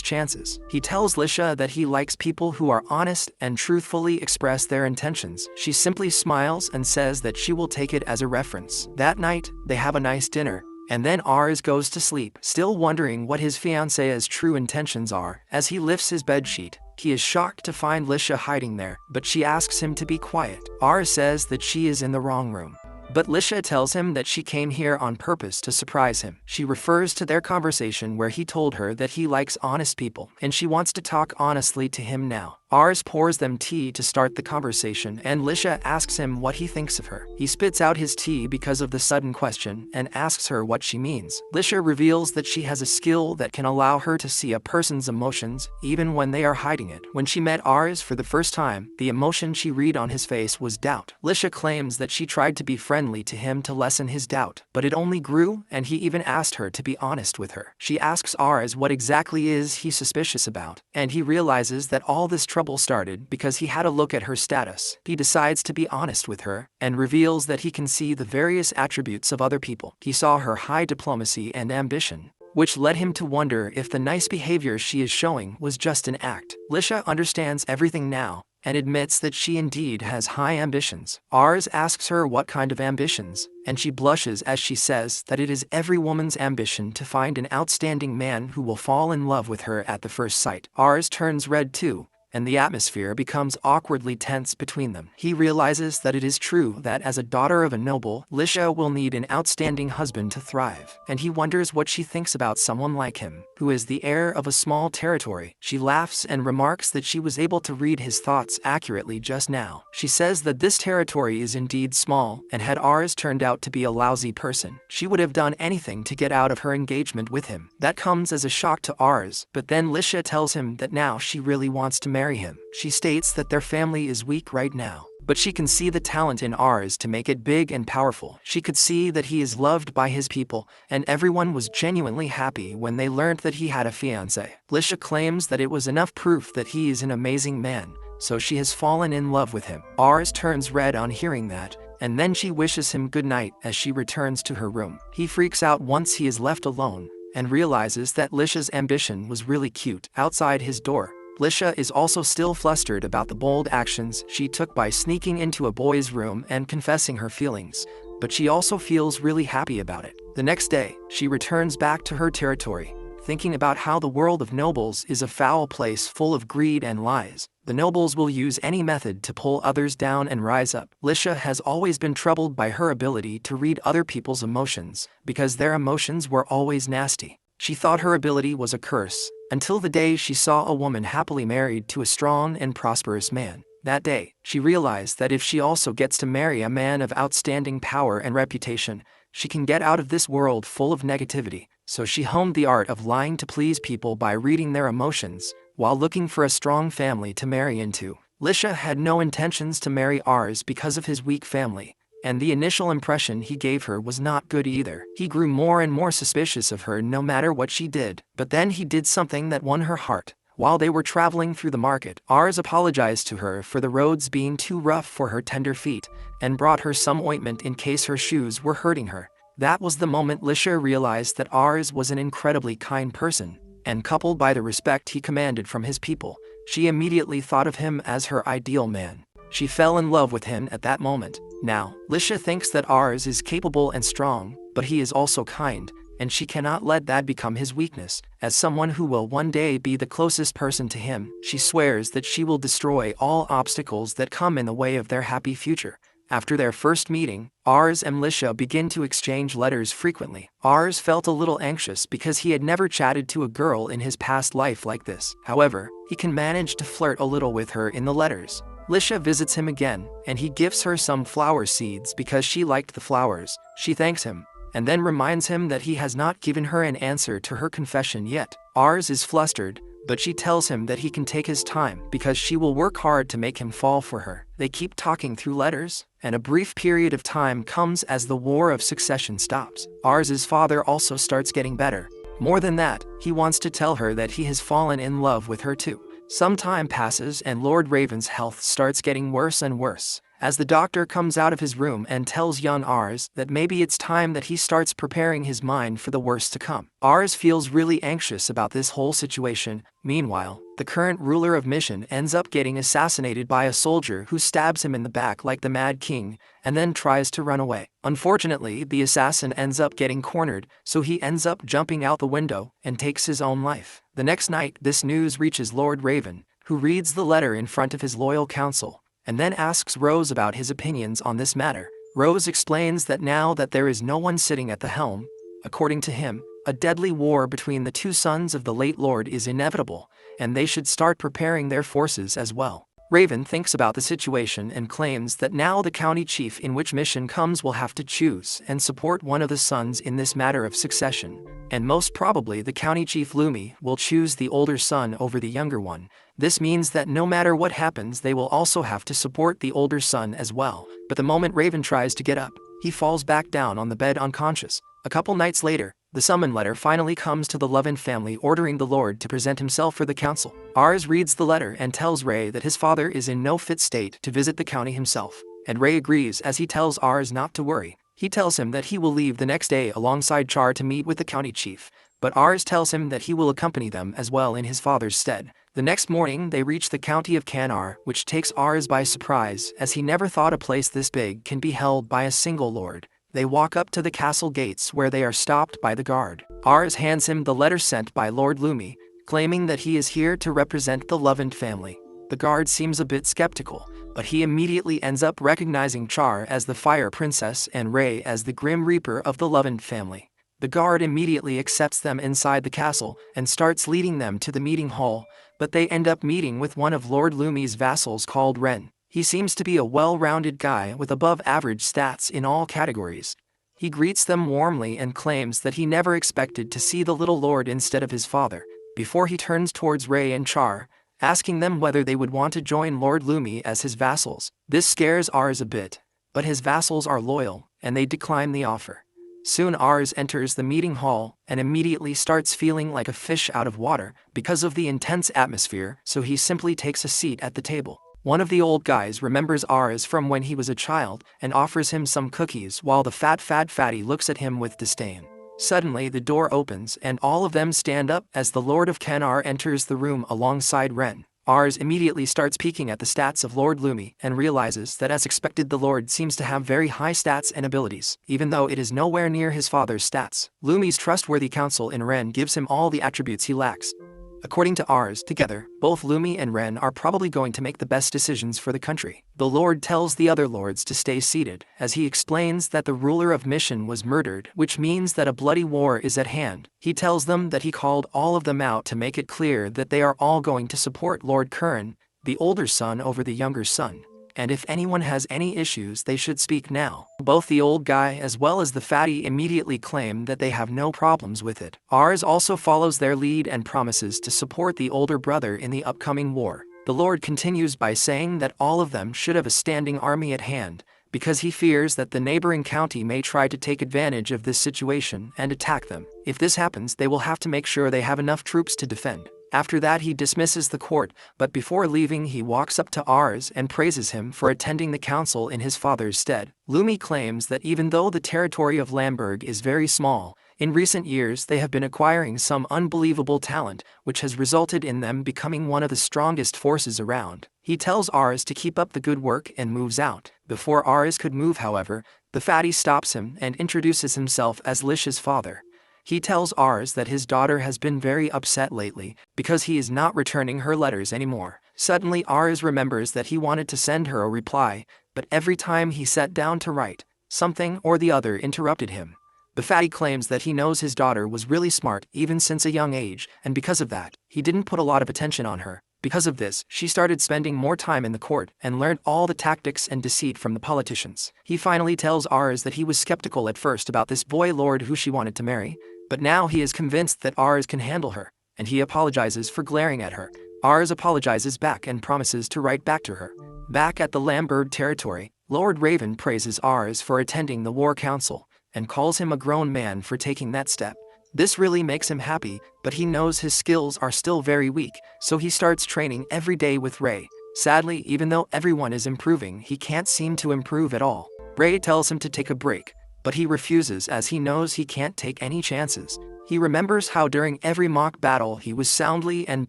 chances. He tells Lisha that he likes people who are honest and truthfully express their intentions. She simply smiles and says that she will take it as a reference. That night, they have a nice dinner, and then Ars goes to sleep, still wondering what his fiancée's true intentions are. As he lifts his bedsheet, he is shocked to find Lisha hiding there, but she asks him to be quiet. Ars says that she is in the wrong room, but Lisha tells him that she came here on purpose to surprise him. She refers to their conversation where he told her that he likes honest people, and she wants to talk honestly to him now. Ars pours them tea to start the conversation, and Lisha asks him what he thinks of her. He spits out his tea because of the sudden question and asks her what she means. Lisha reveals that she has a skill that can allow her to see a person's emotions even when they are hiding it. When she met Ars for the first time, the emotion she read on his face was doubt. Lisha claims that she tried to be friendly to him to lessen his doubt, but it only grew, and he even asked her to be honest with her. She asks Ars what exactly is he suspicious about, and he realizes that all this trouble started because he had a look at her status. He decides to be honest with her, and reveals that he can see the various attributes of other people. He saw her high diplomacy and ambition, which led him to wonder if the nice behavior she is showing was just an act. Lisha understands everything now, and admits that she indeed has high ambitions. Ars asks her what kind of ambitions, and she blushes as she says that it is every woman's ambition to find an outstanding man who will fall in love with her at the first sight. Ars turns red too, and the atmosphere becomes awkwardly tense between them. He realizes that it is true that as a daughter of a noble, Lisha will need an outstanding husband to thrive, and he wonders what she thinks about someone like him, who is the heir of a small territory. She laughs and remarks that she was able to read his thoughts accurately just now. She says that this territory is indeed small, and had Ars turned out to be a lousy person, she would have done anything to get out of her engagement with him. That comes as a shock to Ars, but then Lisha tells him that now she really wants to marry him. She states that their family is weak right now, but she can see the talent in Ars to make it big and powerful. She could see that he is loved by his people, and everyone was genuinely happy when they learned that he had a fiancé. Lisha claims that it was enough proof that he is an amazing man, so she has fallen in love with him. Ars turns red on hearing that, and then she wishes him good night as she returns to her room. He freaks out once he is left alone, and realizes that Lisha's ambition was really cute. Outside his door, Lisha is also still flustered about the bold actions she took by sneaking into a boy's room and confessing her feelings, but she also feels really happy about it. The next day, she returns back to her territory, thinking about how the world of nobles is a foul place full of greed and lies. The nobles will use any method to pull others down and rise up. Lisha has always been troubled by her ability to read other people's emotions, because their emotions were always nasty. She thought her ability was a curse, until the day she saw a woman happily married to a strong and prosperous man. That day, she realized that if she also gets to marry a man of outstanding power and reputation, she can get out of this world full of negativity. So she honed the art of lying to please people by reading their emotions, while looking for a strong family to marry into. Lisha had no intentions to marry Ars because of his weak family, and the initial impression he gave her was not good either. He grew more and more suspicious of her no matter what she did, but then he did something that won her heart. While they were traveling through the market, Ars apologized to her for the roads being too rough for her tender feet, and brought her some ointment in case her shoes were hurting her. That was the moment Lisha realized that Ars was an incredibly kind person, and coupled by the respect he commanded from his people, she immediately thought of him as her ideal man. She fell in love with him at that moment. Now, Lisha thinks that Ars is capable and strong, but he is also kind, and she cannot let that become his weakness. As someone who will one day be the closest person to him, she swears that she will destroy all obstacles that come in the way of their happy future. After their first meeting, Ars and Lisha begin to exchange letters frequently. Ars felt a little anxious because he had never chatted to a girl in his past life like this. However, he can manage to flirt a little with her in the letters. Lisha visits him again, and he gives her some flower seeds because she liked the flowers. She thanks him, and then reminds him that he has not given her an answer to her confession yet. Ars is flustered, but she tells him that he can take his time because she will work hard to make him fall for her. They keep talking through letters, and a brief period of time comes as the War of Succession stops. Ars's father also starts getting better. More than that, he wants to tell her that he has fallen in love with her too. Some time passes and Lord Raven's health starts getting worse and worse, as the doctor comes out of his room and tells young Ars that maybe it's time that he starts preparing his mind for the worst to come. Ars feels really anxious about this whole situation. Meanwhile, the current ruler of Mission ends up getting assassinated by a soldier who stabs him in the back like the Mad King, and then tries to run away. Unfortunately, the assassin ends up getting cornered, so he ends up jumping out the window and takes his own life. The next night, this news reaches Lord Raven, who reads the letter in front of his loyal council, and then asks Rose about his opinions on this matter. Rose explains that now that there is no one sitting at the helm, according to him, a deadly war between the two sons of the late Lord is inevitable, and they should start preparing their forces as well. Raven thinks about the situation and claims that now the county chief in which Mission comes will have to choose and support one of the sons in this matter of succession, and most probably the county chief Lumi will choose the older son over the younger one. This means that no matter what happens, they will also have to support the older son as well. But the moment Raven tries to get up, he falls back down on the bed unconscious. A couple nights later, the summon letter finally comes to the Lovin family ordering the Lord to present himself for the council. Ars reads the letter and tells Ray that his father is in no fit state to visit the county himself, and Ray agrees as he tells Ars not to worry. He tells him that he will leave the next day alongside Char to meet with the county chief, but Ars tells him that he will accompany them as well in his father's stead. The next morning they reach the county of Canar, which takes Ars by surprise as he never thought a place this big can be held by a single lord. They walk up to the castle gates where they are stopped by the guard. Ars hands him the letter sent by Lord Lumi, claiming that he is here to represent the Lovin family. The guard seems a bit skeptical, but he immediately ends up recognizing Char as the Fire Princess and Ray as the Grim Reaper of the Lovin family. The guard immediately accepts them inside the castle and starts leading them to the meeting hall, but they end up meeting with one of Lord Lumi's vassals called Ren. He seems to be a well-rounded guy with above-average stats in all categories. He greets them warmly and claims that he never expected to see the little lord instead of his father, before he turns towards Ray and Char, asking them whether they would want to join Lord Lumi as his vassals. This scares Ars a bit, but his vassals are loyal, and they decline the offer. Soon Ars enters the meeting hall and immediately starts feeling like a fish out of water because of the intense atmosphere, so he simply takes a seat at the table. One of the old guys remembers Ars from when he was a child and offers him some cookies while the fatty looks at him with disdain. Suddenly the door opens and all of them stand up as the Lord of Canar enters the room alongside Ren. Ars immediately starts peeking at the stats of Lord Lumi and realizes that as expected the Lord seems to have very high stats and abilities, even though it is nowhere near his father's stats. Lumi's trustworthy counsel in Ren gives him all the attributes he lacks. According to Ars, together, both Lumi and Ren are probably going to make the best decisions for the country. The Lord tells the other lords to stay seated, as he explains that the ruler of Mission was murdered, which means that a bloody war is at hand. He tells them that he called all of them out to make it clear that they are all going to support Lord Curran, the older son over the younger son, and if anyone has any issues they should speak now. Both the old guy as well as the fatty immediately claim that they have no problems with it. Ars also follows their lead and promises to support the older brother in the upcoming war. The Lord continues by saying that all of them should have a standing army at hand, because he fears that the neighboring county may try to take advantage of this situation and attack them. If this happens, they will have to make sure they have enough troops to defend. After that he dismisses the court, but before leaving he walks up to Ars and praises him for attending the council in his father's stead. Lumi claims that even though the territory of Lamberg is very small, in recent years they have been acquiring some unbelievable talent, which has resulted in them becoming one of the strongest forces around. He tells Ars to keep up the good work and moves out. Before Ars could move, however, the fatty stops him and introduces himself as Lish's father. He tells Ars that his daughter has been very upset lately because he is not returning her letters anymore. Suddenly Ars remembers that he wanted to send her a reply, but every time he sat down to write, something or the other interrupted him. The fatty claims that he knows his daughter was really smart even since a young age, and because of that, he didn't put a lot of attention on her. Because of this, she started spending more time in the court and learned all the tactics and deceit from the politicians. He finally tells Ars that he was skeptical at first about this boy lord who she wanted to marry, but now he is convinced that Ars can handle her, and he apologizes for glaring at her. Ars apologizes back and promises to write back to her. Back at the Lambird territory, Lord Raven praises Ars for attending the war council, and calls him a grown man for taking that step. This really makes him happy, but he knows his skills are still very weak, so he starts training every day with Ray. Sadly, even though everyone is improving, he can't seem to improve at all. Ray tells him to take a break, but he refuses as he knows he can't take any chances. He remembers how during every mock battle he was soundly and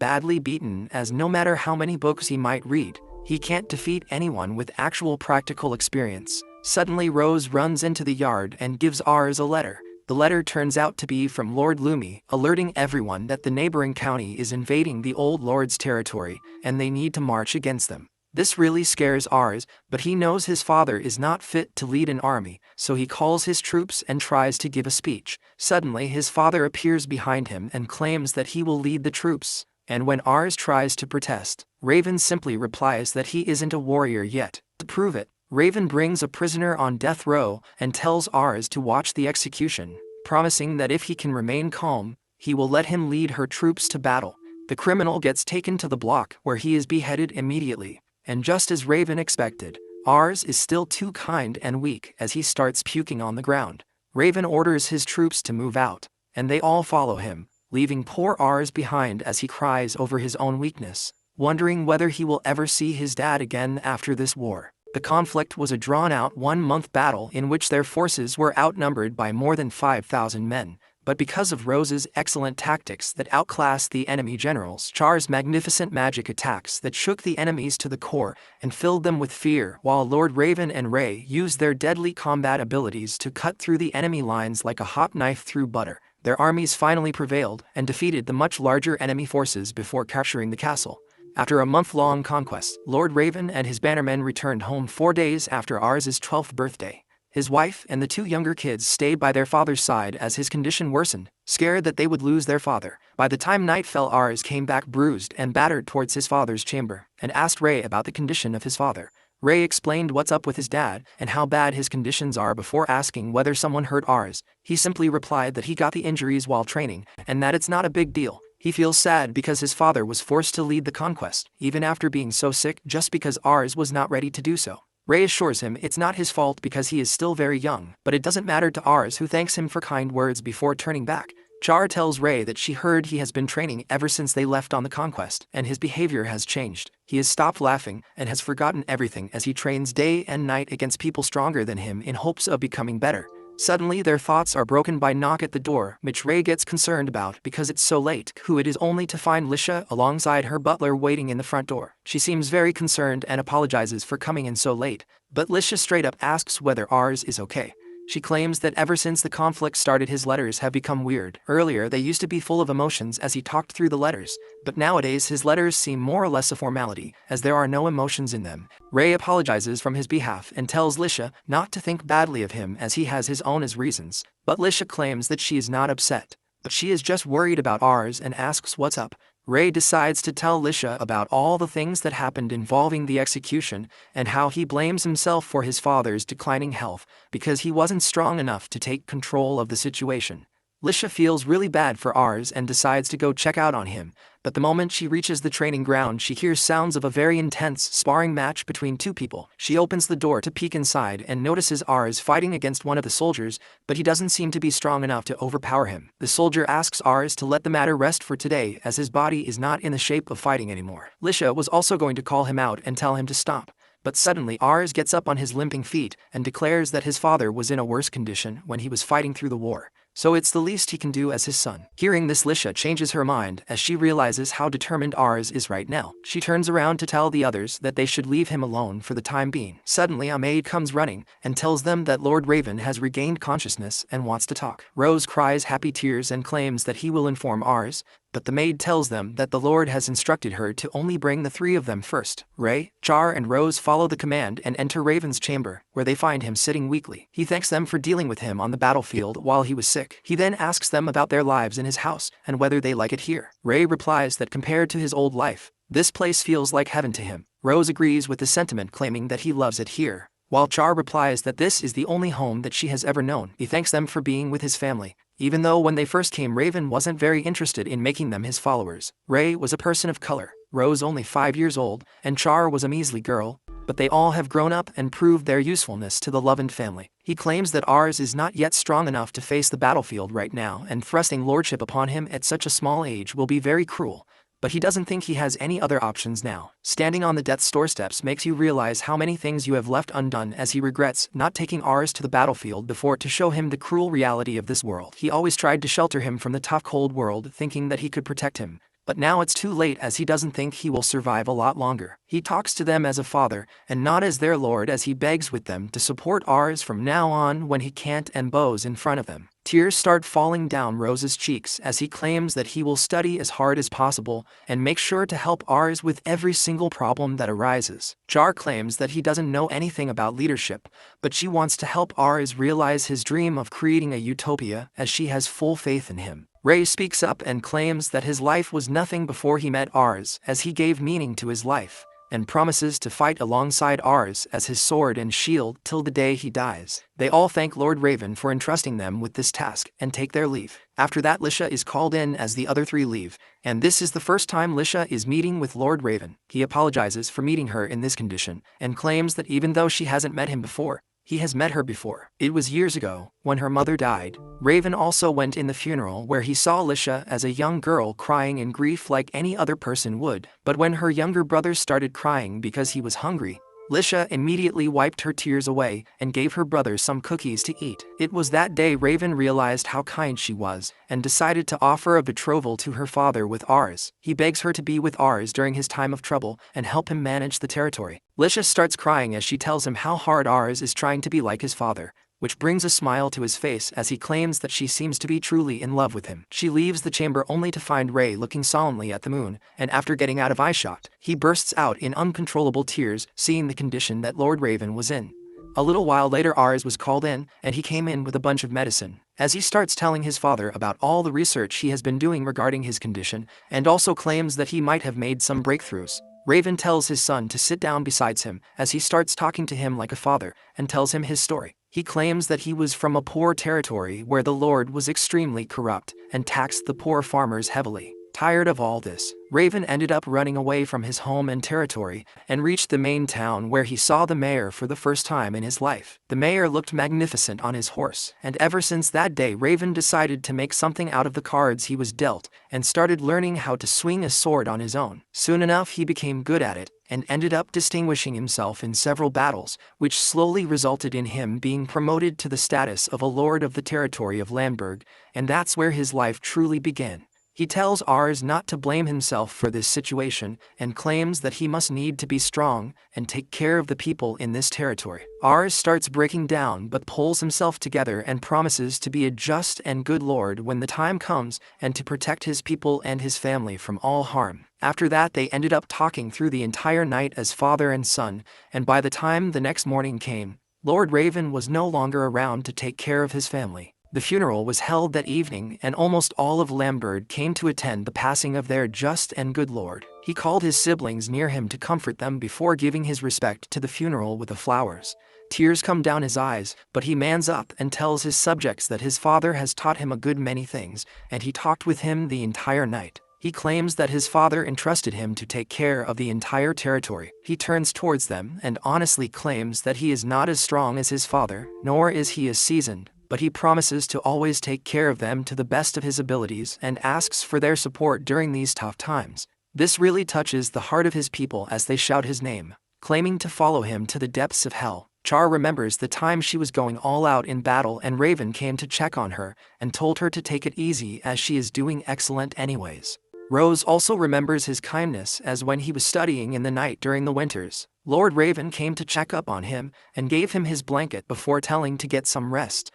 badly beaten, as no matter how many books he might read, he can't defeat anyone with actual practical experience. Suddenly Rose runs into the yard and gives Ars a letter. The letter turns out to be from Lord Lumi, alerting everyone that the neighboring county is invading the old lord's territory, and they need to march against them. This really scares Ars, but he knows his father is not fit to lead an army, so he calls his troops and tries to give a speech. Suddenly his father appears behind him and claims that he will lead the troops, and when Ars tries to protest, Raven simply replies that he isn't a warrior yet. To prove it, Raven brings a prisoner on death row and tells Ars to watch the execution, promising that if he can remain calm, he will let him lead her troops to battle. The criminal gets taken to the block where he is beheaded immediately, and just as Raven expected, Ars is still too kind and weak as he starts puking on the ground. Raven orders his troops to move out, and they all follow him, leaving poor Ars behind as he cries over his own weakness, wondering whether he will ever see his dad again after this war. The conflict was a drawn-out one-month battle in which their forces were outnumbered by more than 5,000 men, but because of Rose's excellent tactics that outclassed the enemy generals, Char's magnificent magic attacks that shook the enemies to the core and filled them with fear, while Lord Raven and Ray used their deadly combat abilities to cut through the enemy lines like a hot knife through butter, their armies finally prevailed and defeated the much larger enemy forces before capturing the castle. After a month-long conquest, Lord Raven and his bannermen returned home 4 days after Ars's 12th birthday. His wife and the 2 younger kids stayed by their father's side as his condition worsened, scared that they would lose their father. By the time night fell, Ars came back bruised and battered towards his father's chamber, and asked Ray about the condition of his father. Ray explained what's up with his dad and how bad his conditions are before asking whether someone hurt Ars. He simply replied that he got the injuries while training, and that it's not a big deal. He feels sad because his father was forced to lead the conquest, even after being so sick, just because Ars was not ready to do so. Ray assures him it's not his fault because he is still very young, but it doesn't matter to Ars, who thanks him for kind words before turning back. Char tells Ray that she heard he has been training ever since they left on the conquest, and his behavior has changed. He has stopped laughing and has forgotten everything as he trains day and night against people stronger than him in hopes of becoming better. Suddenly their thoughts are broken by a knock at the door, which Ray gets concerned about because it's so late. Who it is only to find Lisha alongside her butler waiting in the front door. She seems very concerned and apologizes for coming in so late, but Lisha straight up asks whether Ars is okay. She claims that ever since the conflict started his letters have become weird. Earlier they used to be full of emotions as he talked through the letters, but nowadays his letters seem more or less a formality, as there are no emotions in them. Ray apologizes from his behalf and tells Lisha not to think badly of him as he has his own reasons, but Lisha claims that she is not upset, but she is just worried about Ars and asks what's up. Ray decides to tell Lisha about all the things that happened involving the execution and how he blames himself for his father's declining health because he wasn't strong enough to take control of the situation. Lisha feels really bad for Ars and decides to go check out on him, but the moment she reaches the training ground she hears sounds of a very intense sparring match between 2 people. She opens the door to peek inside and notices Ars fighting against one of the soldiers, but he doesn't seem to be strong enough to overpower him. The soldier asks Ars to let the matter rest for today as his body is not in the shape of fighting anymore. Lisha was also going to call him out and tell him to stop, but suddenly Ars gets up on his limping feet and declares that his father was in a worse condition when he was fighting through the war, so it's the least he can do as his son. Hearing this, Lisha changes her mind as she realizes how determined Ars is right now. She turns around to tell the others that they should leave him alone for the time being. Suddenly a maid comes running and tells them that Lord Raven has regained consciousness and wants to talk. Rose cries happy tears and claims that he will inform Ars, but the maid tells them that the Lord has instructed her to only bring the 3 of them first. Ray, Char and Rose follow the command and enter Raven's chamber, where they find him sitting weakly. He thanks them for dealing with him on the battlefield while he was sick. He then asks them about their lives in his house and whether they like it here. Ray replies that compared to his old life, This place feels like heaven to him. Rose agrees with the sentiment, claiming that he loves it here, while Char replies that this is the only home that she has ever known. He thanks them for being with his family, even though when they first came Raven wasn't very interested in making them his followers. Ray was a person of color, Rose only 5 years old, and Char was a measly girl, but they all have grown up and proved their usefulness to the Lovend family. He claims that Ars is not yet strong enough to face the battlefield right now, and thrusting lordship upon him at such a small age will be very cruel, but he doesn't think he has any other options now. Standing on the death's doorsteps makes you realize how many things you have left undone, as he regrets not taking Ars to the battlefield before to show him the cruel reality of this world. He always tried to shelter him from the tough cold world, thinking that he could protect him, but now it's too late, as he doesn't think he will survive a lot longer. He talks to them as a father, and not as their lord, as he begs with them to support Ars from now on when he can't and bows in front of them. Tears start falling down Rose's cheeks as he claims that he will study as hard as possible and make sure to help Ars with every single problem that arises. Char claims that he doesn't know anything about leadership, but she wants to help Ars realize his dream of creating a utopia, as she has full faith in him. Ray speaks up and claims that his life was nothing before he met Ars, as he gave meaning to his life, and promises to fight alongside Ars as his sword and shield till the day he dies. They all thank Lord Raven for entrusting them with this task and take their leave. After that, Lisha is called in as the other three leave, and this is the first time Lisha is meeting with Lord Raven. He apologizes for meeting her in this condition and claims that even though she hasn't met him before, he has met her before. It was years ago, when her mother died. Raven also went in the funeral, where he saw Lisha as a young girl crying in grief like any other person would. But when her younger brother started crying because he was hungry, Lisha immediately wiped her tears away and gave her brother some cookies to eat. It was that day Raven realized how kind she was and decided to offer a betrothal to her father with Ars. He begs her to be with Ars during his time of trouble and help him manage the territory. Lisha starts crying as she tells him how hard Ars is trying to be like his father, which brings a smile to his face as he claims that she seems to be truly in love with him. She leaves the chamber only to find Ray looking solemnly at the moon, and after getting out of eyeshot, he bursts out in uncontrollable tears, seeing the condition that Lord Raven was in. A little while later Ars was called in, and he came in with a bunch of medicine, as he starts telling his father about all the research he has been doing regarding his condition, and also claims that he might have made some breakthroughs. Raven tells his son to sit down beside him as he starts talking to him like a father and tells him his story. He claims that he was from a poor territory where the Lord was extremely corrupt and taxed the poor farmers heavily. Tired of all this, Raven ended up running away from his home and territory and reached the main town, where he saw the mayor for the first time in his life. The mayor looked magnificent on his horse, and ever since that day Raven decided to make something out of the cards he was dealt and started learning how to swing a sword on his own. Soon enough he became good at it and ended up distinguishing himself in several battles, which slowly resulted in him being promoted to the status of a lord of the territory of Landberg, and that's where his life truly began. He tells Ars not to blame himself for this situation and claims that he must need to be strong and take care of the people in this territory. Ars starts breaking down but pulls himself together and promises to be a just and good lord when the time comes and to protect his people and his family from all harm. After that they ended up talking through the entire night as father and son, and by the time the next morning came, Lord Raven was no longer around to take care of his family. The funeral was held that evening, and almost all of Lamberg came to attend the passing of their just and good lord. He called his siblings near him to comfort them before giving his respect to the funeral with the flowers. Tears come down his eyes, but he mans up and tells his subjects that his father has taught him a good many things, and he talked with him the entire night. He claims that his father entrusted him to take care of the entire territory. He turns towards them and honestly claims that he is not as strong as his father, nor is he as seasoned, but he promises to always take care of them to the best of his abilities and asks for their support during these tough times. This really touches the heart of his people as they shout his name, claiming to follow him to the depths of hell. Char remembers the time she was going all out in battle and Raven came to check on her and told her to take it easy as she is doing excellent anyways. Rose also remembers his kindness, as when he was studying in the night during the winters, Lord Raven came to check up on him and gave him his blanket before telling to get some rest,